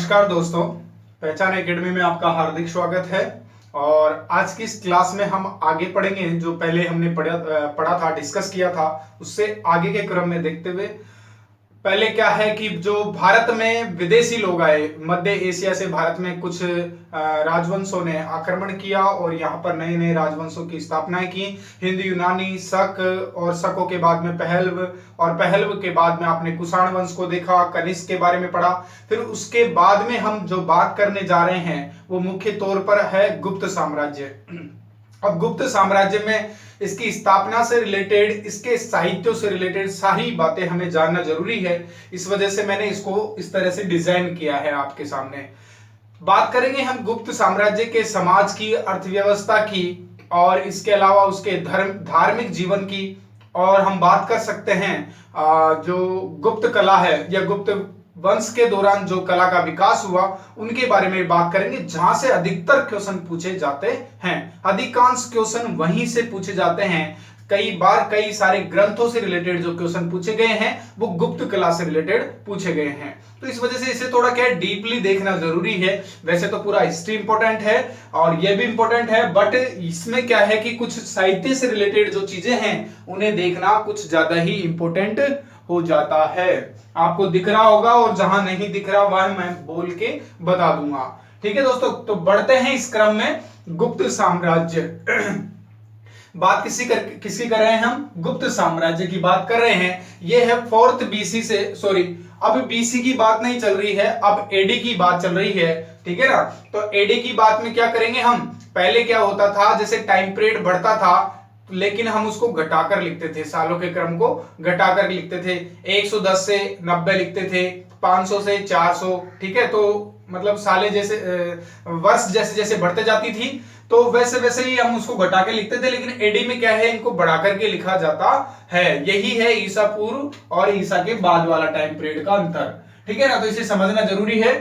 नमस्कार दोस्तों, पहचान एकेडमी में आपका हार्दिक स्वागत है। और आज की इस क्लास में हम आगे पढ़ेंगे जो पहले हमने पढ़ा था, डिस्कस किया था, उससे आगे के क्रम में देखते हुए पहले क्या है कि जो भारत में विदेशी लोग आए, मध्य एशिया से भारत में कुछ राजवंशों ने आक्रमण किया और यहाँ पर नए नए राजवंशों की स्थापनाएं की। हिंद, यूनानी, शक और शकों के बाद में पहलव और पहलव के बाद में आपने कुषाण वंश को देखा, कनिष्क के बारे में पढ़ा। फिर उसके बाद में हम जो बात करने जा रहे हैं वो मुख्य तौर पर है गुप्त साम्राज्य। अब गुप्त साम्राज्य में इसकी स्थापना से रिलेटेड, इसके साहित्यों से रिलेटेड सारी बातें हमें जानना जरूरी है। इस वजह से मैंने इसको इस तरह से डिजाइन किया है आपके सामने। बात करेंगे हम गुप्त साम्राज्य के समाज की, अर्थव्यवस्था की और इसके अलावा उसके धार्मिक जीवन की। और हम बात कर सकते हैं जो गुप्त कला है या गुप्त वंश के दौरान जो कला का विकास हुआ उनके बारे में बात करेंगे, जहां से अधिकतर क्वेश्चन पूछे जाते हैं। अधिकांश क्वेश्चन वहीं से पूछे जाते हैं। कई बार कई सारे ग्रंथों से रिलेटेड जो क्वेश्चन पूछे गए हैं वो गुप्त कला से रिलेटेड पूछे गए हैं। तो इस वजह से इसे थोड़ा क्या है, डीपली देखना जरूरी है। वैसे तो पूरा हिस्ट्री इंपॉर्टेंट है और ये भी इंपॉर्टेंट है, बट इसमें क्या है कि कुछ साहित्य से रिलेटेड जो चीजें हैं उन्हें देखना कुछ ज्यादा ही इंपॉर्टेंट हो जाता है। आपको दिख रहा होगा और जहां नहीं दिख रहा वह मैं बोल के बता दूंगा। ठीक है दोस्तों, तो बढ़ते हैं इस क्रम में। गुप्त साम्राज्य बात किसी कर रहे हैं, हम गुप्त साम्राज्य की बात कर रहे हैं। यह है 4th BC से, सॉरी अब BC की बात नहीं चल रही है, अब AD की बात चल रही है। ठीक है ना। तो AD की बात में क्या करेंगे हम, पहले क्या होता था, जैसे टाइम पीरियड बढ़ता था लेकिन हम उसको घटाकर लिखते थे, सालों के क्रम को घटाकर लिखते थे। 110 से 90 लिखते थे, 500 से 400। ठीक है, तो मतलब साले जैसे वर्ष जैसे जैसे बढ़ते जाती थी तो वैसे वैसे ही हम उसको घटा के लिखते थे। लेकिन एडी में क्या है, इनको बढ़ा करके लिखा जाता है। यही है ईसा पूर्व और ईसा के बाद वाला टाइम पीरियड का अंतर। ठीक है ना, तो इसे समझना जरूरी है।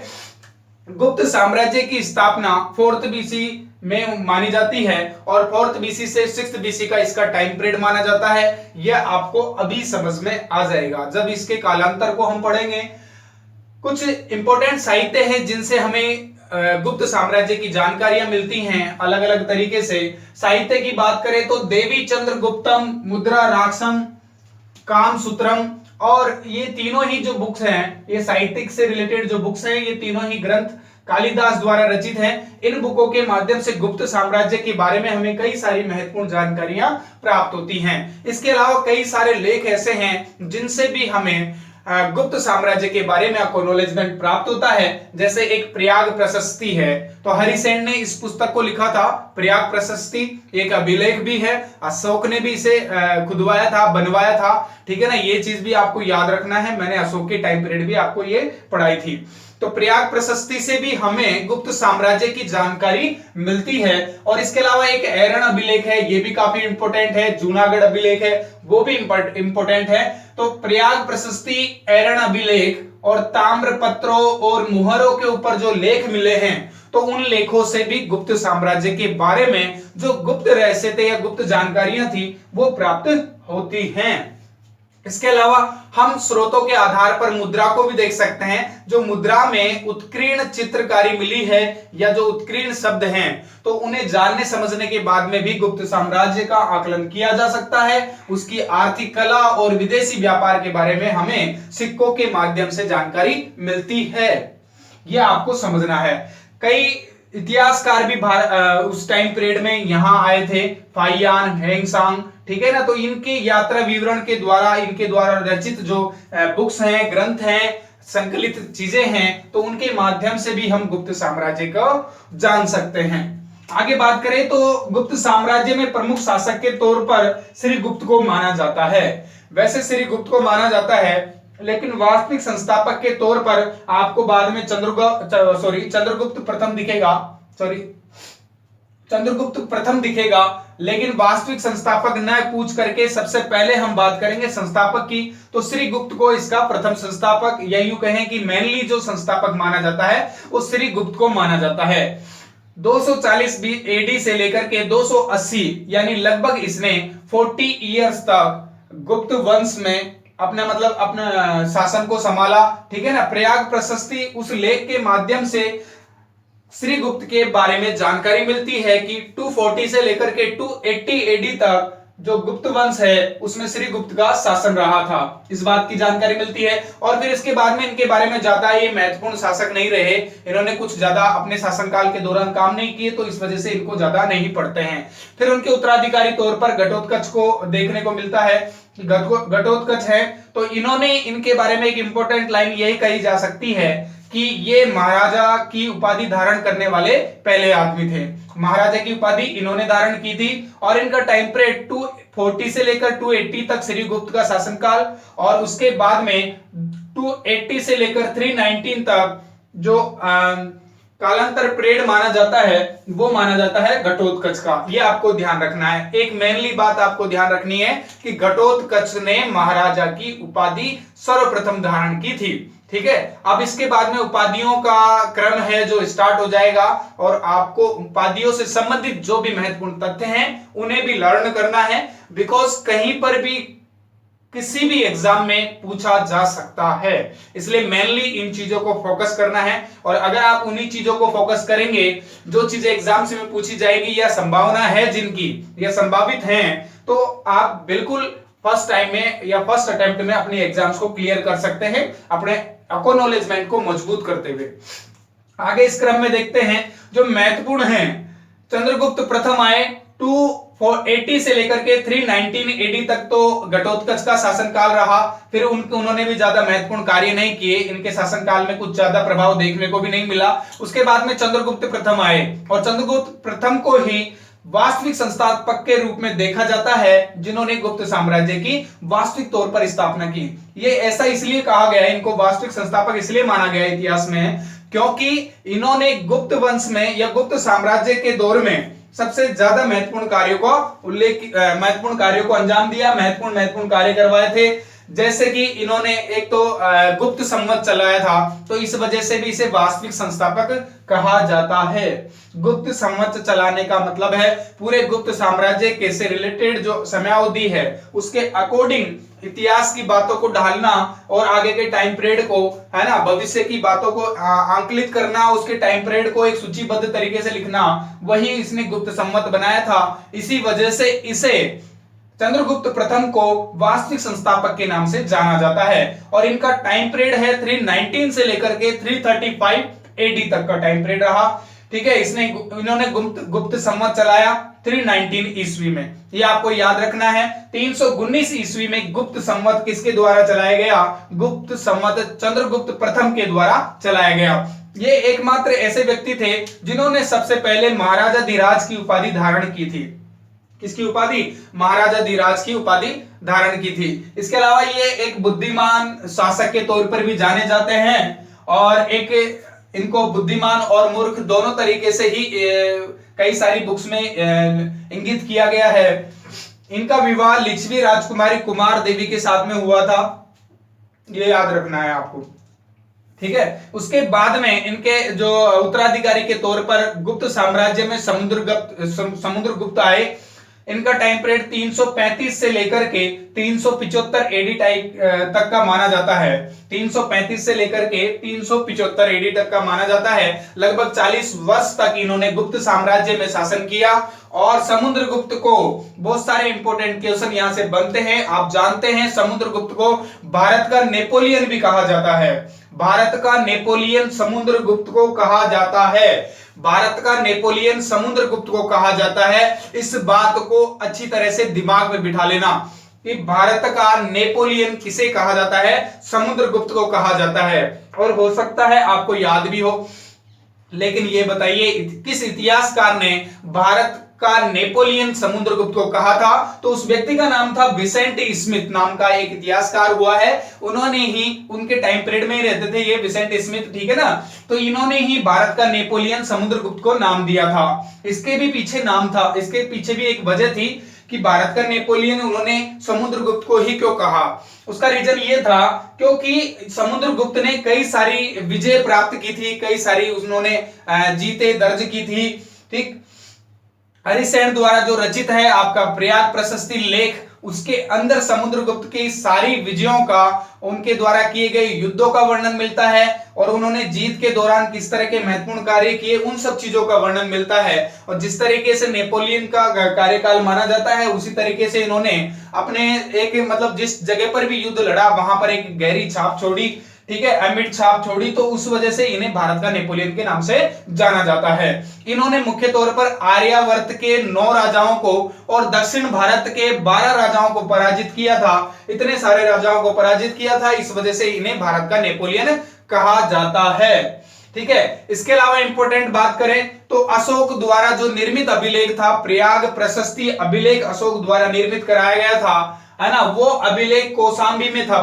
गुप्त साम्राज्य की स्थापना 4th BC में मानी जाती है और 4th BC से 6th BC का इसका टाइम पीरियड माना जाता है। यह आपको अभी समझ में आ जाएगा जब इसके कालांतर को हम पढ़ेंगे। कुछ इंपॉर्टेंट साहित्य हैं जिनसे हमें गुप्त साम्राज्य की जानकारियां मिलती हैं अलग अलग तरीके से। साहित्य की बात करें तो देवी चंद्र गुप्तम, मुद्रा राक्षसम, कामसूत्रम, और ये तीनों ही जो बुक्स हैं, ये साहित्यिक से रिलेटेड जो बुक्स हैं, ये तीनों ही ग्रंथ कालिदास द्वारा रचित हैं। इन बुकों के माध्यम से गुप्त साम्राज्य के बारे में हमें कई सारी महत्वपूर्ण जानकारियां प्राप्त होती हैं। इसके अलावा कई सारे लेख ऐसे हैं जिनसे भी हमें गुप्त साम्राज्य के बारे में एक्नॉलेजमेंट प्राप्त होता है। जैसे एक प्रयाग प्रशस्ति है, तो हरिसेन ने इस पुस्तक को लिखा था, प्रयाग प्रशस्ति एक अभिलेख भी है। अशोक ने भी इसे खुदवाया था, बनवाया था। ठीक है ना, ये चीज भी आपको याद रखना है, मैंने अशोक के टाइम पीरियड भी आपको ये पढ़ाई थी। तो प्रयाग प्रशस्ति से भी हमें गुप्त साम्राज्य की जानकारी मिलती है। और इसके अलावा एक ऐरण अभिलेख है, ये भी काफी इंपॉर्टेंट है। जूनागढ़ अभिलेख है, वो भी इंपॉर्टेंट है। तो प्रयाग प्रशस्ति, ऐरण अभिलेख और ताम्र पत्रों और मुहरों के ऊपर जो लेख मिले हैं, तो उन लेखों से भी गुप्त साम्राज्य के बारे में जो गुप्त रहस्य थे या गुप्त जानकारियां थी वो प्राप्त होती हैं। इसके अलावा हम स्रोतों के आधार पर मुद्रा को भी देख सकते हैं। जो मुद्रा में उत्कीर्ण चित्रकारी मिली है या जो उत्कीर्ण शब्द हैं, तो उन्हें जानने समझने के बाद में भी गुप्त साम्राज्य का आकलन किया जा सकता है। उसकी आर्थिक कला और विदेशी व्यापार के बारे में हमें सिक्कों के माध्यम से जानकारी मिलती है। यह आपको समझना है। कई इतिहासकार भी उस टाइम पीरियड में यहां आए थे, फाइयान, हेंगसांग। ठीक है ना, तो इनके यात्रा विवरण के द्वारा, इनके द्वारा रचित जो बुक्स हैं, ग्रंथ हैं, संकलित चीजें हैं, तो उनके माध्यम से भी हम गुप्त साम्राज्य को जान सकते हैं। आगे बात करें तो गुप्त साम्राज्य में प्रमुख शासक के तौर पर श्रीगुप्त को माना जाता है। वैसे श्रीगुप्त को माना जाता है, लेकिन वास्तविक संस्थापक के तौर पर आपको बाद में चंद्रगुप्त प्रथम दिखेगा, लेकिन वास्तविक संस्थापक न पूछ करके सबसे पहले हम बात करेंगे संस्थापक की। तो श्रीगुप्त को इसका प्रथम संस्थापक, या यूं कहें कि मेनली जो संस्थापक माना जाता है वो श्रीगुप्त को माना जाता है। 240 AD से लेकर के 280 यानी लगभग इसने 40 ईयर्स तक गुप्त वंश में अपना मतलब अपना शासन को संभाला, ठीक है ना। प्रयाग प्रशस्ति उस लेख के माध्यम से श्री गुप्त के बारे में जानकारी मिलती है कि 240 से लेकर के 280 एडी तक जो गुप्त वंश है उसमें श्री गुप्त का शासन रहा था, इस बात की जानकारी मिलती है। और फिर इसके बाद में इनके बारे में ज्यादा ये महत्वपूर्ण शासक नहीं रहे, इन्होंने कुछ ज्यादा अपने शासनकाल के दौरान काम नहीं किए, तो इस वजह से इनको ज्यादा नहीं पढ़ते हैं। फिर उनके उत्तराधिकारी तौर पर घटोत्कच को देखने को मिलता है। घटोत्कच है तो इन्होंने, इनके बारे में एक इंपॉर्टेंट लाइन यही कही जा सकती है कि ये महाराजा की उपाधि धारण करने वाले पहले आदमी थे। महाराजा की उपाधि इन्होंने धारण की थी और इनका टाइम पीरियड 240 से लेकर 280 तक श्री गुप्त का शासनकाल, और उसके बाद में 280 से लेकर 319 तक जो कालांतर पीरियड माना जाता है वो माना जाता है घटोत्कच का। ये आपको ध्यान रखना है। एक मेनली बात आपको ध्यान रखनी है कि घटोत्कच ने महाराजा की उपाधि सर्वप्रथम धारण की थी, ठीक है। अब इसके बाद में उपाधियों का क्रम है जो स्टार्ट हो जाएगा, और आपको उपाधियों से संबंधित जो भी महत्वपूर्ण तथ्य हैं उन्हें भी लर्न करना है, बिकॉज कहीं पर भी किसी भी एग्जाम में पूछा जा सकता है। इसलिए मेनली इन चीजों को फोकस करना है, और अगर आप उन्हीं चीजों को फोकस करेंगे जो चीजें एग्जाम से में पूछी जाएगी या संभावना है जिनकी या संभावित हैं, तो आप बिल्कुल फर्स्ट टाइम में या फर्स्ट अटेम्प्ट में अपने एग्जाम्स को क्लियर कर सकते हैं, अपने एक्नॉलेजमेंट को मजबूत करते हुए। आगे इस क्रम में देखते हैं जो महत्वपूर्ण हैं। चंद्रगुप्त प्रथम आए 280 से लेकर के 319 एडी तक तो घटोत्कच का शासनकाल रहा। फिर उन्होंने भी ज्यादा महत्वपूर्ण कार्य नहीं किए, इनके शासनकाल में कुछ ज्यादा प्रभाव देखने को भी नहीं मिला। उसके बाद में चंद्रगुप्त प्रथम आए, और चंद्रगुप्त प्रथम को ही वास्तविक संस्थापक के रूप में देखा जाता है, जिन्होंने गुप्त साम्राज्य की वास्तविक तौर पर स्थापना की। ये ऐसा इसलिए कहा गया है, इनको वास्तविक संस्थापक इसलिए माना गया है इतिहास में, क्योंकि इन्होंने गुप्त वंश में या गुप्त साम्राज्य के दौर में सबसे ज्यादा महत्वपूर्ण कार्यों को अंजाम दिया, महत्वपूर्ण कार्य करवाए थे। जैसे कि इन्होंने एक तो गुप्त संवत चलाया था, तो इस वजह से भी इसे वास्तविक संस्थापक कहा जाता है। गुप्त संवत चलाने का मतलब है पूरे गुप्त साम्राज्य के से रिलेटेड जो समयावधि है उसके अकॉर्डिंग इतिहास की बातों को ढालना, और आगे के टाइम पीरियड को, है ना, भविष्य की बातों को आंकलित करना, उसके टाइम पीरियड को एक सूचीबद्ध तरीके से लिखना, वही इसने गुप्त संवत बनाया था। इसी वजह से इसे चंद्रगुप्त प्रथम को वास्तविक संस्थापक के नाम से जाना जाता है, और इनका टाइम पीरियड है 319 से लेकर के 335 एडी तक का टाइम पीरियड रहा, ठीक है। इन्होंने गुप्त संवत चलाया 319 ईस्वी में, ये आपको याद रखना है। 319 ईस्वी में गुप्त संवत किसके द्वारा चलाया गया? गुप्त संवत चंद्रगुप्त प्रथम के द्वारा चलाया गया। ये एकमात्र ऐसे व्यक्ति थे जिन्होंने सबसे पहले महाराजा धीराज की उपाधि धारण की थी। किसकी उपाधि? महाराजा धीराज की उपाधि धारण की थी। इसके अलावा ये एक बुद्धिमान शासक के तौर पर भी जाने जाते हैं, और एक इनको बुद्धिमान और मूर्ख दोनों तरीके से ही कई सारी बुक्स में इंगित किया गया है। इनका विवाह लिच्छवी राजकुमारी कुमार देवी के साथ में हुआ था, ये याद रखना है आपको, ठीक है। उसके बाद में इनके जो उत्तराधिकारी के तौर पर गुप्त साम्राज्य में समुद्रगुप्त आए। इनका टाइम पीरियड 335 से लेकर के 375 एडी तक का माना जाता है। 335 से लेकर के 375 एडी तक का माना जाता है। लगभग 40 वर्ष तक इन्होंने गुप्त साम्राज्य में शासन किया, और समुद्रगुप्त को बहुत सारे इंपॉर्टेंट क्वेश्चन यहां से बनते हैं। आप जानते हैं समुद्रगुप्त को भारत का नेपोलियन भी कहा जाता है। भारत का नेपोलियन समुद्रगुप्त को कहा जाता है। भारत का नेपोलियन समुद्रगुप्त को कहा जाता है। इस बात को अच्छी तरह से दिमाग में बिठा लेना कि भारत का नेपोलियन किसे कहा जाता है? समुद्रगुप्त को कहा जाता है। और हो सकता है आपको याद भी हो, लेकिन ये बताइए किस इतिहासकार ने भारत का नेपोलियन समुद्रगुप्त को कहा था? तो उस व्यक्ति का नाम था विसेंट स्मिथ नाम का एक इतिहासकार हुआ है। उन्होंने ही, उनके टाइम पीरियड में ही रहते थे ये विसेंट स्मिथ, ठीक है ना। तो इन्होंने ही भारत का नेपोलियन समुद्रगुप्त को नाम दिया था। इसके भी पीछे नाम था, इसके पीछे भी एक वजह थी कि भारत का नेपोलियन उन्होंने समुद्रगुप्त को ही क्यों कहा। उसका रीजन ये था क्योंकि समुद्रगुप्त ने कई सारी विजय प्राप्त की थी, कई सारी उन्होंने जीते दर्ज की थी, ठीक। हरिसेन द्वारा जो रचित है आपका प्रयाग प्रशस्ति लेख, उसके अंदर समुद्रगुप्त की सारी विजयों का, उनके द्वारा किए गए युद्धों का वर्णन मिलता है और उन्होंने जीत के दौरान किस तरह के महत्वपूर्ण कार्य किए, उन सब चीजों का वर्णन मिलता है। और जिस तरीके से नेपोलियन का कार्यकाल माना जाता है, उसी तरीके से इन्होंने अपने एक मतलब जिस जगह पर भी युद्ध लड़ा वहां पर एक गहरी छाप छोड़ी, ठीक है, अमिट छाप छोड़ी, तो उस वजह से इन्हें भारत का नेपोलियन के नाम से जाना जाता है। इन्होंने मुख्य तौर पर आर्यावर्त के 9 राजाओं को और दक्षिण भारत के 12 राजाओं को पराजित किया था। इतने सारे राजाओं को पराजित किया था, इस वजह से इन्हें भारत का नेपोलियन कहा जाता है। ठीक है, इसके अलावा इंपॉर्टेंट बात करें तो अशोक द्वारा जो निर्मित अभिलेख था, प्रयाग प्रशस्ति अभिलेख अशोक द्वारा निर्मित कराया गया था, है ना, वो अभिलेख कौशाम्बी में था।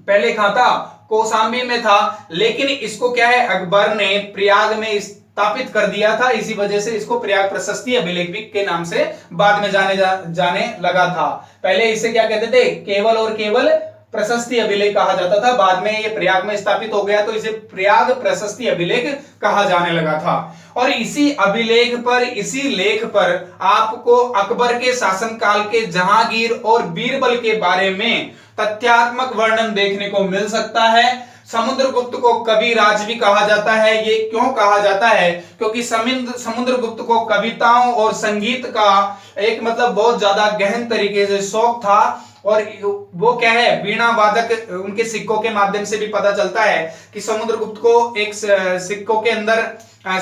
पहले कहां था? कौशाम्बी में था, लेकिन इसको क्या है, अकबर ने प्रयाग में स्थापित कर दिया था, इसी वजह से इसको प्रयाग प्रशस्ति अभिलेख भी के नाम से बाद में जाने लगा था। पहले इसे क्या कहते थे? केवल और केवल प्रशस्ति अभिलेख कहा जाता था, बाद में ये प्रयाग में स्थापित हो गया तो इसे प्रयाग प्रशस्ति अभिलेख कहा जाने लगा था। और इसी अभिलेख पर, इसी लेख पर आपको अकबर के शासनकाल के जहांगीर और बीरबल के बारे में तथ्यात्मक वर्णन देखने को मिल सकता है। समुद्रगुप्त को कविराज भी कहा जाता है। ये क्यों कहा जाता है? क्योंकि समुद्रगुप्त को कविताओं और संगीत का एक मतलब बहुत ज्यादा गहन तरीके से शौक था, और वो क्या है, वीणा वादक, उनके सिक्कों के माध्यम से भी पता चलता है कि समुद्रगुप्त को एक सिक्कों के अंदर,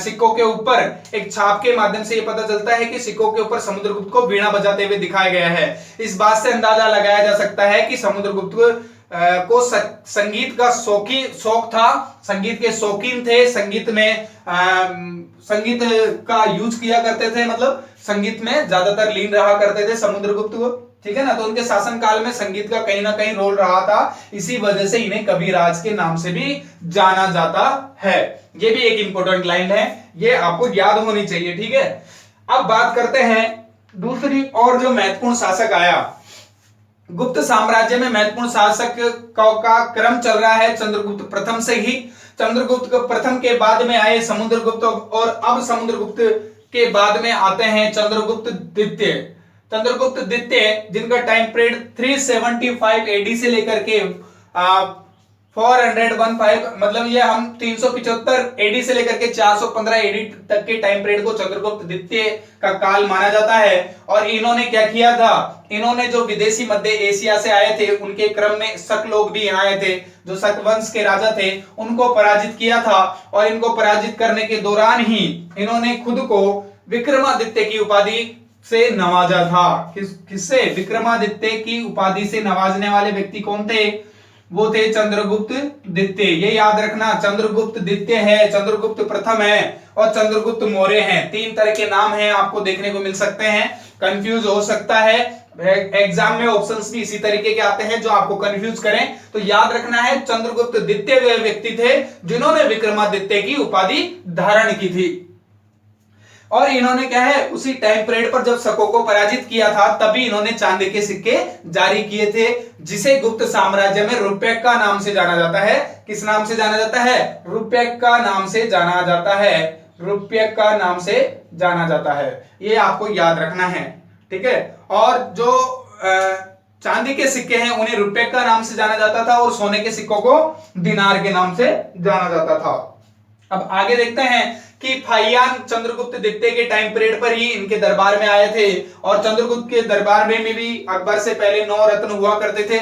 सिक्कों के ऊपर एक छाप के माध्यम से ये पता चलता है कि सिक्कों के ऊपर समुद्रगुप्त को वीणा बजाते हुए दिखाया गया है। इस बात से अंदाजा लगाया जा सकता है कि समुद्रगुप्त को संगीत का शौक था, संगीत के शौकीन थे, संगीत में संगीत का यूज किया करते थे, मतलब संगीत में ज्यादातर लीन रहा करते थे समुद्रगुप्त को, ठीक है ना। तो उनके शासन काल में संगीत का कहीं ना कहीं रोल रहा था, इसी वजह से इन्हें कविराज के नाम से भी जाना जाता है। ये भी एक इंपॉर्टेंट लाइन है, ये आपको याद होनी चाहिए, ठीक है। अब बात करते हैं दूसरी और जो महत्वपूर्ण शासक आया। गुप्त साम्राज्य में महत्वपूर्ण शासक का क्रम चल रहा है चंद्रगुप्त प्रथम से ही। चंद्रगुप्त प्रथम के बाद में आए समुद्रगुप्त, और अब समुद्रगुप्त के बाद में आते हैं चंद्रगुप्त द्वितीय। चंद्रगुप्त द्वितीय जिनका टाइम पीरियड 375 एडी से लेकर के 415, मतलब ये हम 375 एडी से लेकर के 415 एडी तक के टाइम पीरियड को चंद्रगुप्त द्वितीय का काल माना जाता है। और इन्होंने क्या किया था, इन्होंने जो विदेशी मध्य एशिया से आए थे, उनके क्रम में शक लोग भी यहाँ आए थे, जो शक वंश के राजा थे, उनको पराजित किया था। और इनको पराजित करने के दौरान ही इन्होंने खुद को विक्रमादित्य की उपाधि से नवाजा था। किससे? विक्रमादित्य की उपाधि से नवाजने वाले व्यक्ति कौन थे? वो थे चंद्रगुप्त द्वितीय। ये याद रखना, चंद्रगुप्त द्वितीय है, चंद्रगुप्त प्रथम है और चंद्रगुप्त मौर्य है। 3 तरह के नाम हैं, आपको देखने को मिल सकते हैं, कंफ्यूज हो सकता है। एग्जाम में ऑप्शंस भी इसी तरीके के आते हैं जो आपको कंफ्यूज करें, तो याद रखना है चंद्रगुप्त द्वितीय वे व्यक्ति थे जिन्होंने विक्रमादित्य की उपाधि धारण की थी। और इन्होंने क्या है, उसी टाइम पीरियड पर जब शकों को पराजित किया था, तभी इन्होंने चांदी के सिक्के जारी किए थे, जिसे गुप्त साम्राज्य में रुपये का नाम से जाना जाता है। किस नाम से जाना जाता है? रुपये का नाम से जाना जाता है, रुपये का नाम से जाना जाता है। ये आपको याद रखना है, ठीक है। और जो चांदी के सिक्के हैं उन्हें रुपये का नाम से जाना जाता था, और सोने के सिक्कों को दिनार के नाम से जाना जाता था। अब आगे देखते हैं कि फाहियान चंद्रगुप्त द्वितीय के टाइम पीरियड पर ही इनके दरबार में आए थे, और चंद्रगुप्त के दरबार में भी अकबर से पहले 9 रत्न हुआ करते थे।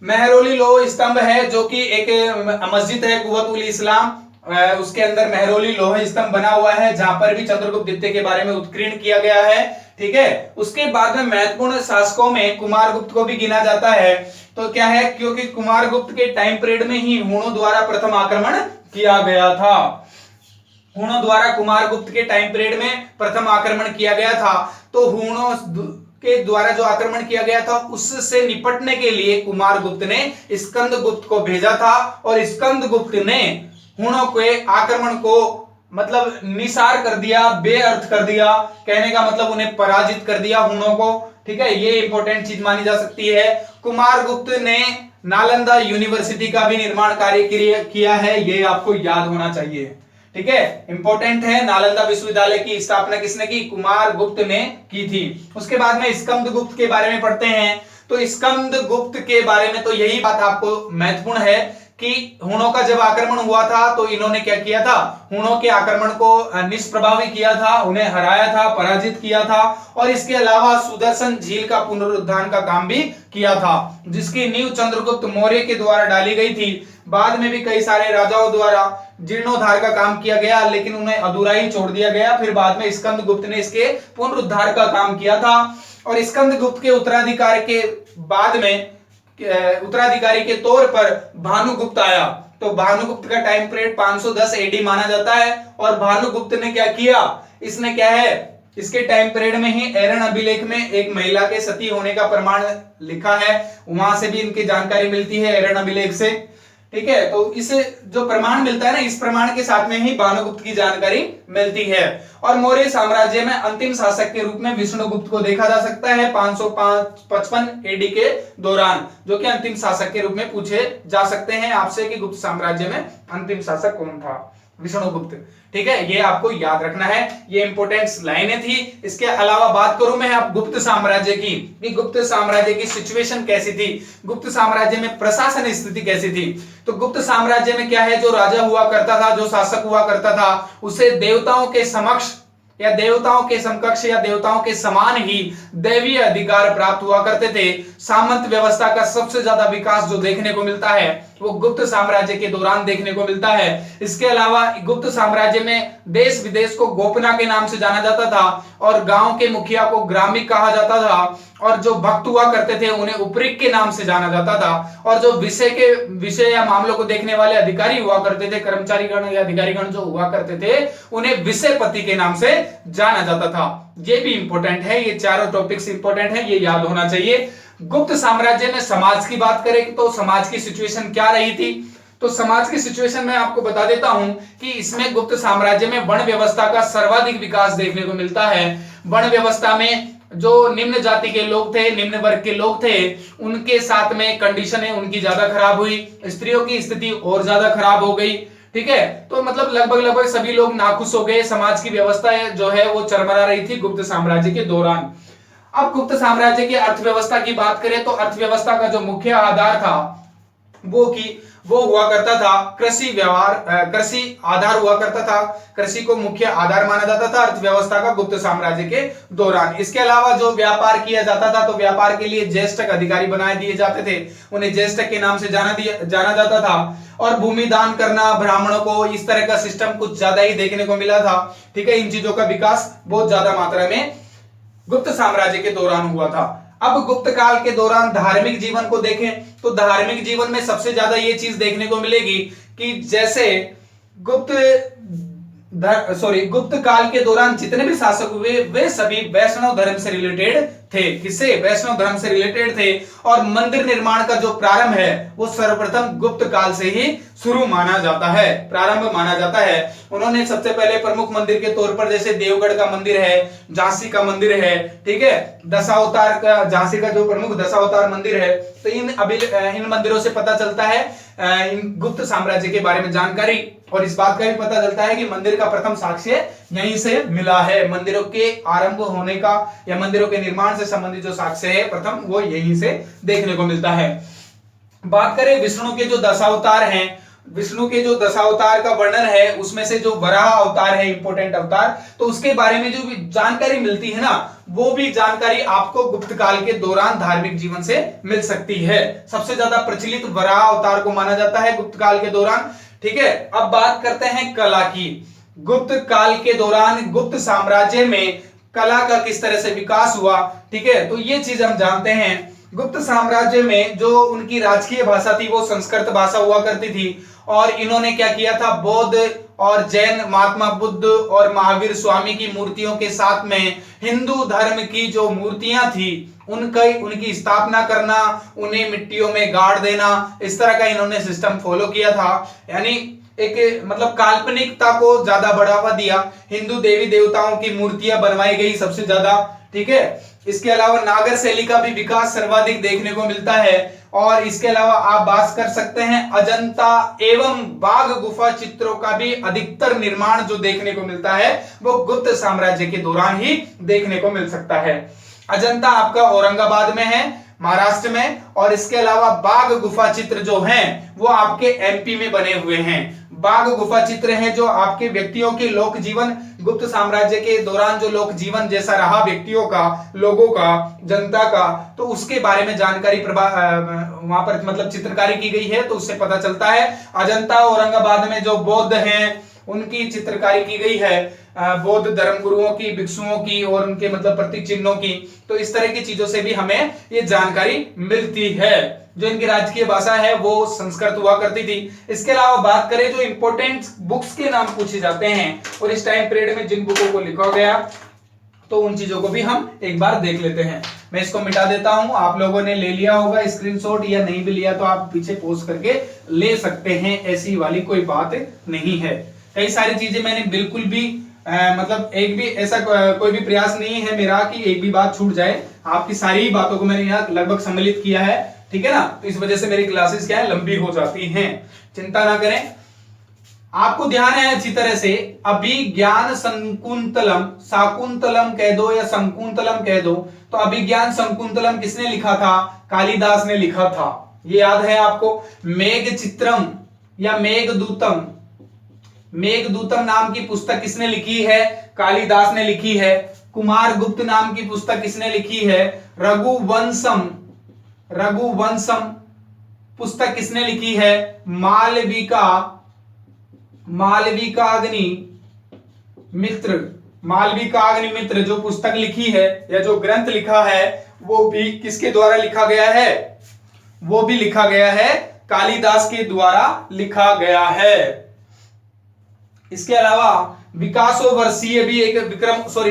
मेहरौली लोह स्तंभ है, जो कि एक मस्जिद है कुव्वत उल इस्लाम, उसके अंदर मेहरौली लोह स्तंभ बना हुआ है, जहां पर भी चंद्रगुप्त द्वितीय के बारे में उत्कीर्ण किया गया है, ठीक है। उसके बाद में महत्वपूर्ण शासकों में कुमारगुप्त को भी गिना जाता है। तो क्या है, क्योंकि कुमारगुप्त के टाइम पीरियड में ही हूणों द्वारा प्रथम आक्रमण किया गया था। हूणों द्वारा कुमारगुप्त के टाइम पीरियड में प्रथम आक्रमण किया गया था। तो हूणों के द्वारा जो आक्रमण किया गया था, उससे निपटने के लिए कुमारगुप्त ने स्कंदगुप्त को भेजा था, और स्कंदगुप्त ने हूणों के आक्रमण को मतलब निसार कर दिया, बेअर्थ कर दिया। कहने का मतलब उन्हें पराजित कर दिया हूणों को, ठीक है। ये इंपॉर्टेंट चीज मानी जा सकती है। कुमारगुप्त ने नालंदा यूनिवर्सिटी का भी निर्माण कार्य किया है, ये आपको याद होना चाहिए, ठीक है, इंपॉर्टेंट है। नालंदा विश्वविद्यालय की स्थापना किसने की? कुमार गुप्त ने की थी। उसके बाद में स्कंद गुप्त के बारे में पढ़ते हैं। तो स्कंद गुप्त के बारे में तो यही बात आपको महत्वपूर्ण है कि हुणों का जब आक्रमण हुआ था तो इन्होंने क्या किया था? हुणों के आक्रमण को निष्प्रभावी किया था, उन्हें हराया था, पराजित किया था, और इसके अलावा सुदर्शन झील का पुनरुद्धार का काम भी किया था, जिसकी नींव चंद्रगुप्त मौर्य के द्वारा डाली गई थी। बाद में भी कई सारे राजाओं द्वारा जीर्णोद्धार का काम किया गया, लेकिन उन्हें अधूरा ही छोड़ दिया गया। फिर बाद में स्कंद गुप्त ने इसके पुनरुद्धार का काम किया था। और स्कंद गुप्त के उत्तराधिकारी के बाद में उत्तराधिकारी के तौर पर भानुगुप्त आया। तो भानुगुप्त का टाइम पीरियड 510 एडी माना जाता है। और भानुगुप्त ने क्या किया? इसने क्या है, इसके टाइम पीरियड में ही एरन अभिलेख में एक महिला के सती होने का प्रमाण लिखा है, वहां से भी इनकी जानकारी मिलती है, एरन अभिलेख से। ठीक है, तो इस जो प्रमाण मिलता है ना, इस प्रमाण के साथ में ही भानुगुप्त की जानकारी मिलती है। और मौर्य साम्राज्य में अंतिम शासक के रूप में विष्णुगुप्त को देखा जा सकता है 555 एडी के दौरान, जो कि अंतिम शासक के रूप में पूछे जा सकते हैं आपसे कि गुप्त साम्राज्य में अंतिम शासक कौन था? विष्णुगुप्त। ठीक है, ये आपको याद रखना है, ये इंपोर्टेंट लाइनें थी। इसके अलावा बात करूं मैं अब गुप्त साम्राज्य की, कि गुप्त साम्राज्य की सिचुएशन कैसी थी, गुप्त साम्राज्य में प्रशासन स्थिति कैसी थी। तो गुप्त साम्राज्य में क्या है, जो राजा हुआ करता था, जो शासक हुआ करता था, उसे देवताओं के समक्ष या देवताओं के समकक्ष या देवताओं के समान ही दैवीय अधिकार प्राप्त हुआ करते थे। सामंत व्यवस्था का सबसे ज्यादा विकास जो देखने को मिलता है वो गुप्त साम्राज्य के दौरान देखने को मिलता है। इसके अलावा गुप्त साम्राज्य में देश विदेश को गोपना के नाम से जाना जाता था, और गांव के मुखिया को ग्रामिक कहा जाता था, और जो भक्त हुआ करते थे उन्हें उपरिक के नाम से जाना जाता था, और जो विषय या मामलों को देखने वाले अधिकारी हुआ करते थे, कर्मचारीगण या अधिकारीगण जो हुआ करते थे, उन्हें विषयपति के नाम से जाना जाता था। ये भी इंपॉर्टेंट है, ये चारों टॉपिक्स इंपॉर्टेंट है, ये याद होना चाहिए। गुप्त साम्राज्य में समाज की बात करें तो समाज की सिचुएशन क्या रही थी? तो समाज की सिचुएशन में आपको बता देता हूं कि इसमें गुप्त साम्राज्य में वर्ण व्यवस्था का सर्वाधिक विकास देखने को मिलता है। वर्ण व्यवस्था में जो निम्न जाति के लोग थे, निम्न वर्ग के लोग थे, उनके साथ में कंडीशनें उनकी ज्यादा खराब हुई, स्त्रियों की स्थिति और ज्यादा खराब हो गई। ठीक है, तो मतलब लगभग सभी लोग नाखुश हो गए, समाज की व्यवस्था जो है वो चरमरा रही थी गुप्त साम्राज्य के दौरान। अब गुप्त साम्राज्य की अर्थव्यवस्था की बात करें तो अर्थव्यवस्था का जो मुख्य आधार था वो हुआ करता था कृषि व्यवहार, कृषि आधार हुआ करता था, कृषि को मुख्य आधार माना जाता था अर्थव्यवस्था का गुप्त साम्राज्य के दौरान। इसके अलावा जो व्यापार किया जाता था, तो व्यापार के लिए ज्येष्ठक अधिकारी बनाए दिए जाते थे, उन्हें ज्येष्ठक के नाम से जाना जाता था। और भूमि दान करना ब्राह्मणों को, इस तरह का सिस्टम कुछ ज्यादा ही देखने को मिला था। ठीक है, इन चीजों का विकास बहुत ज्यादा मात्रा में गुप्त साम्राज्य के दौरान हुआ था। अब गुप्त काल के दौरान धार्मिक जीवन को देखें तो धार्मिक जीवन में सबसे ज्यादा ये चीज देखने को मिलेगी कि जैसे गुप्त काल के दौरान जितने भी शासक हुए वे सभी वैष्णव धर्म से रिलेटेड थे। किससे? वैष्णव धर्म से रिलेटेड थे। और मंदिर निर्माण का जो प्रारंभ है वो सर्वप्रथम गुप्त काल से ही शुरू माना जाता है, प्रारंभ माना जाता है। उन्होंने सबसे पहले प्रमुख मंदिर के तौर पर जैसे देवगढ़ का मंदिर है, झांसी का मंदिर है, ठीक है, दशावतार का, झांसी का जो प्रमुख दशावतार मंदिर है, तो इन मंदिरों से पता चलता है इन गुप्त साम्राज्य के बारे में जानकारी। और इस बात का भी पता चलता है कि मंदिर का प्रथम साक्ष्य यहीं से मिला है। मंदिरों के आरंभ होने का या मंदिरों के निर्माण से संबंधित जो साक्ष्य है प्रथम, वो यहीं से देखने को मिलता है। बात करें विष्णु के जो दशावतार हैं, विष्णु के जो दशावतार का वर्णन है उसमें से जो वराह अवतार है इंपोर्टेंट अवतार, तो उसके बारे में जो भी जानकारी मिलती है ना, वो भी जानकारी आपको गुप्त काल के दौरान धार्मिक जीवन से मिल सकती है। सबसे ज्यादा प्रचलित वराह अवतार को माना जाता है गुप्त काल के दौरान। ठीक है, अब बात करते हैं कला की। गुप्त काल के दौरान गुप्त साम्राज्य में कला का किस तरह से विकास हुआ, ठीक है, तो ये चीज हम जानते हैं। गुप्त साम्राज्य में जो उनकी राजकीय भाषा थी वो संस्कृत भाषा हुआ करती थी, और इन्होंने क्या किया था, बौद्ध और जैन, महात्मा बुद्ध और महावीर स्वामी की मूर्तियों के साथ में हिंदू धर्म की जो मूर्तियां थी उनकी स्थापना करना, उन्हें मिट्टियों में गाड़ देना, इस तरह का इन्होंने सिस्टम फॉलो किया था। यानी एक मतलब काल्पनिकता को ज्यादा बढ़ावा दिया, हिंदू देवी देवताओं की मूर्तियां बनवाई गई सबसे ज्यादा, ठीक है। इसके अलावा नागर शैली का भी विकास सर्वाधिक देखने को मिलता है। और इसके अलावा आप बात कर सकते हैं अजंता एवं बाघ गुफा चित्रों का भी अधिकतर निर्माण जो देखने को मिलता है वो गुप्त साम्राज्य के दौरान ही देखने को मिल सकता है। अजंता आपका औरंगाबाद में है, महाराष्ट्र में, और इसके अलावा बाघ गुफा चित्र जो हैं वो आपके एमपी में बने हुए हैं। बाघ गुफा चित्र हैं जो आपके व्यक्तियों के लोक जीवन, गुप्त साम्राज्य के दौरान जो लोक जीवन जैसा रहा व्यक्तियों का, लोगों का, जनता का, तो उसके बारे में जानकारी वहां पर मतलब चित्रकारी की गई है, तो उससे पता चलता है। अजंता औरंगाबाद में जो बौद्ध हैं उनकी चित्रकारी की गई है, बौद्ध धर्मगुरुओं की, भिक्षुओं की और उनके मतलब प्रतीक चिन्हों की। तो इस तरह की चीजों से भी हमें ये जानकारी मिलती है। जो इनकी राजकीय भाषा है वो संस्कृत हुआ करती थी। इसके अलावा बात करें जो इंपॉर्टेंट बुक्स के नाम पूछे जाते हैं और इस टाइम पीरियड में जिन बुकों को लिखा गया, तो उन चीजों को भी हम एक बार देख लेते हैं। मैं इसको मिटा देता हूं, आप लोगों ने ले लिया होगा स्क्रीनशॉट, या नहीं भी लिया तो आप पीछे पॉज करके ले सकते हैं, ऐसी वाली कोई बात नहीं है। कई सारी चीजें मैंने बिल्कुल भी मतलब एक भी ऐसा कोई भी प्रयास नहीं है मेरा कि एक भी बात छूट जाए। आपकी सारी बातों को मैंने यहाँ लगभग सम्मिलित किया है, ठीक है ना। तो इस वजह से मेरी क्लासेस क्या है, लंबी हो जाती हैं, चिंता ना करें। आपको ध्यान है अच्छी तरह से, अभिज्ञान शकुंतलम, शाकुंतलम कह दो या शकुंतलम कह दो, तो अभिज्ञान शकुंतलम किसने लिखा था? कालिदास ने लिखा था, ये याद है आपको। मेघ चित्रम या मेघदूतम, मेघदूतम नाम की पुस्तक किसने लिखी है? कालिदास ने लिखी है। कुमार गुप्त नाम की पुस्तक किसने लिखी है? रघुवंशम, रघुवंशम पुस्तक किसने लिखी है? मालविका, मालविका अग्नि मित्र, मालविका अग्नि मित्र जो पुस्तक लिखी है या जो ग्रंथ लिखा है वो भी किसके द्वारा लिखा गया है? वो भी लिखा गया है कालिदास के द्वारा लिखा गया है। इसके अलावा विकासोवर्षीय भी एक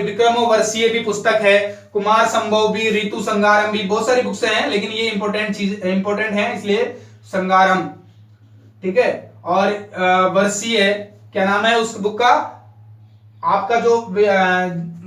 विक्रमोवर्षीय भी पुस्तक है, कुमार संभव भी, ऋतु संगारम भी, बहुत सारी बुक्स हैं, लेकिन ये इंपॉर्टेंट चीज इंपॉर्टेंट है इसलिए संगारम, ठीक है। और वर्षीय क्या नाम है उस बुक का? आपका जो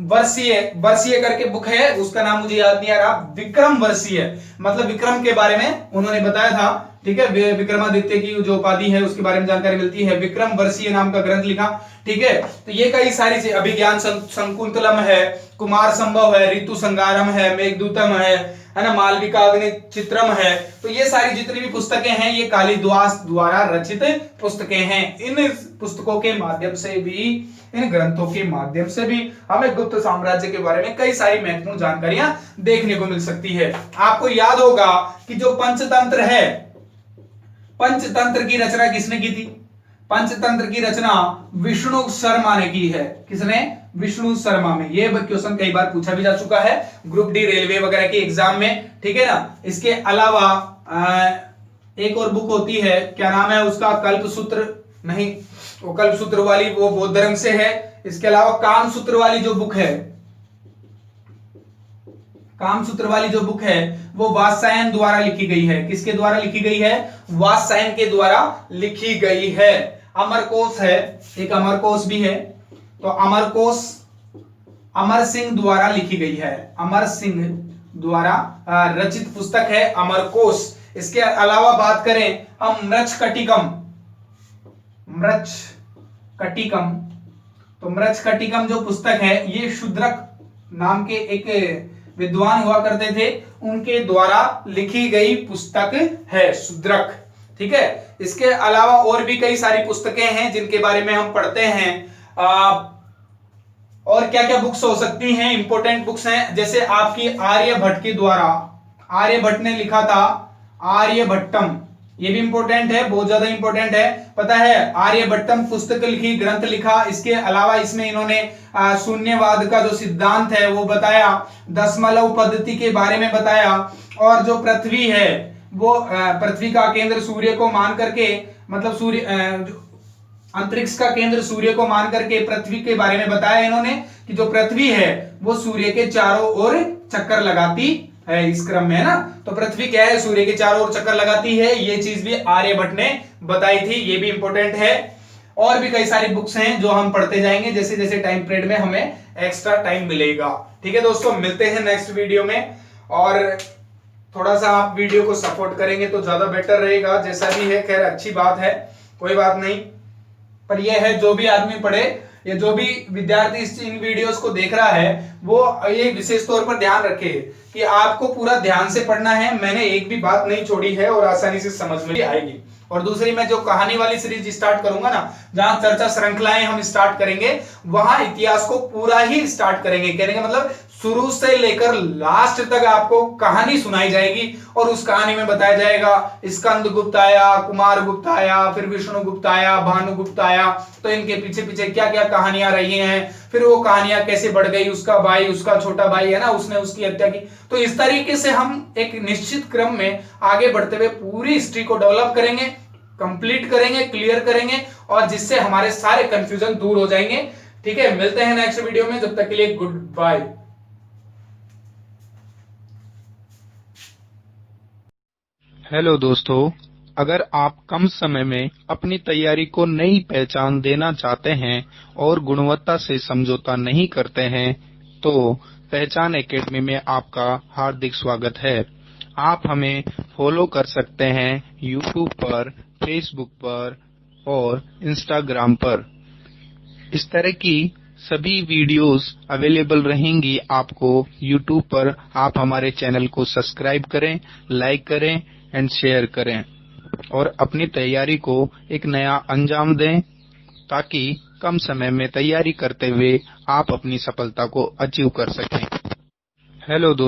वर्षीय करके बुक है उसका नाम मुझे याद नहीं आ रहा, विक्रम वर्षीय, मतलब विक्रम के बारे में उन्होंने बताया था, ठीक है। विक्रमादित्य की जो उपाधि है उसके बारे में जानकारी मिलती है, विक्रम वर्षीय नाम का ग्रंथ लिखा, ठीक है। तो ये कई सारी चीज, अभिज्ञान शकुंतलम है, कुमार संभव है, ऋतु संगारम है, मेघदूतम है ना, मालविका अग्नि चित्रम है। तो ये सारी जितनी भी पुस्तकें हैं ये कालिदास द्वारा रचित पुस्तकें हैं। इन पुस्तकों के माध्यम से भी, इन ग्रंथों के माध्यम से भी हमें गुप्त साम्राज्य के बारे में कई सारी महत्वपूर्ण जानकारियां देखने को मिल सकती है। आपको याद होगा कि जो पंचतंत्र है, पंचतंत्र की रचना किसने की थी? पंचतंत्र की रचना विष्णु शर्मा ने की है। किसने? विष्णु शर्मा में। ये क्वेश्चन कई बार पूछा भी जा चुका है ग्रुप डी रेलवे वगैरह के एग्जाम में, ठीक है ना। इसके अलावा एक और बुक होती है, क्या नाम है उसका? कल्पसूत्र नहीं, वो कल्पसूत्र वाली वो बौद्ध धर्म से है। इसके अलावा कामसूत्र वाली जो बुक है, कामसूत्र वाली जो बुक है वो वात्स्यायन द्वारा लिखी गई है। किसके द्वारा लिखी गई है? वात्स्यायन के द्वारा लिखी गई है। अमरकोश है, एक अमरकोश भी है, तो अमरकोश अमर सिंह द्वारा लिखी गई है, अमर सिंह द्वारा रचित पुस्तक है अमरकोश। इसके अलावा बात करें हम मृच्छकटिकम, मृच्छकटिकम, तो मृच्छकटिकम जो पुस्तक है ये शूद्रक नाम के एक विद्वान हुआ करते थे, उनके द्वारा लिखी गई पुस्तक है शूद्रक, ठीक है। इसके अलावा और भी कई सारी पुस्तकें हैं जिनके बारे में हम पढ़ते हैं। और क्या क्या बुक्स हो सकती हैं? इंपॉर्टेंट बुक्स हैं जैसे आपकी आर्यभट्ट के द्वारा, आर्यभट्ट ने लिखा था आर्यभट्टम, ये भी इंपॉर्टेंट है, बहुत ज्यादा इंपॉर्टेंट है, पता है। आर्यभट्टम पुस्तक लिखी, ग्रंथ लिखा। इसके अलावा इसमें इन्होंने शून्यवाद का जो सिद्धांत है वो बताया, दशमलव पद्धति के बारे में बताया, और जो पृथ्वी है वो पृथ्वी का केंद्र सूर्य को मान करके, मतलब सूर्य अंतरिक्ष का केंद्र सूर्य को मान करके पृथ्वी के बारे में बताया इन्होंने कि जो पृथ्वी है वो सूर्य के चारों ओर चक्कर लगाती है, इस क्रम में, है ना। तो पृथ्वी क्या है? सूर्य के चारों ओर चक्कर लगाती है, ये चीज भी आर्यभट्ट ने बताई थी, ये भी इंपॉर्टेंट है। और भी कई सारी बुक्स हैं जो हम पढ़ते जाएंगे जैसे जैसे टाइम पीरियड में हमें एक्स्ट्रा टाइम मिलेगा। ठीक है दोस्तों, मिलते हैं नेक्स्ट वीडियो में। और थोड़ा सा आप वीडियो को सपोर्ट करेंगे तो ज्यादा बेटर रहेगा। जैसा भी है खैर अच्छी बात है, कोई बात नहीं, पर यह है जो भी आदमी पढ़े या जो भी विद्यार्थी इन वीडियोस को देख रहा है वो ये विशेष तौर पर ध्यान रखे कि आपको पूरा ध्यान से पढ़ना है। मैंने एक भी बात नहीं छोड़ी है और आसानी से समझ में आएगी। और दूसरी, मैं जो कहानी वाली सीरीज स्टार्ट करूंगा ना, जहां चर्चा श्रृंखलाएं हम स्टार्ट करेंगे, वहां इतिहास को पूरा ही स्टार्ट करेंगे। कहने का मतलब शुरू से लेकर लास्ट तक आपको कहानी सुनाई जाएगी और उस कहानी में बताया जाएगा स्कंदगुप्त आया, कुमारगुप्त आया, फिर विष्णुगुप्त आया, भानुगुप्त आया, तो इनके पीछे पीछे क्या क्या कहानियां रही हैं, फिर वो कहानियां कैसे बढ़ गई, उसका भाई, उसका छोटा भाई है ना, उसने उसकी हत्या की। तो इस तरीके से हम एक निश्चित क्रम में आगे बढ़ते हुए पूरी हिस्ट्री को डेवलप करेंगे, कंप्लीट करेंगे, क्लियर करेंगे, और जिससे हमारे सारे कंफ्यूजन दूर हो जाएंगे। ठीक है, मिलते हैं नेक्स्ट वीडियो में, जब तक के लिए गुड बाय। हेलो दोस्तों, अगर आप कम समय में अपनी तैयारी को नई पहचान देना चाहते हैं और गुणवत्ता से समझौता नहीं करते हैं, तो पहचान एकेडमी में आपका हार्दिक स्वागत है। आप हमें फॉलो कर सकते हैं यूट्यूब पर, फेसबुक पर और इंस्टाग्राम पर। इस तरह की सभी वीडियोस अवेलेबल रहेंगी आपको यूट्यूब पर। आप हमारे चैनल को सब्सक्राइब करें, लाइक करें एंड शेयर करें और अपनी तैयारी को एक नया अंजाम दें, ताकि कम समय में तैयारी करते हुए आप अपनी सफलता को अचीव कर सकें। हेलो दोस्तों।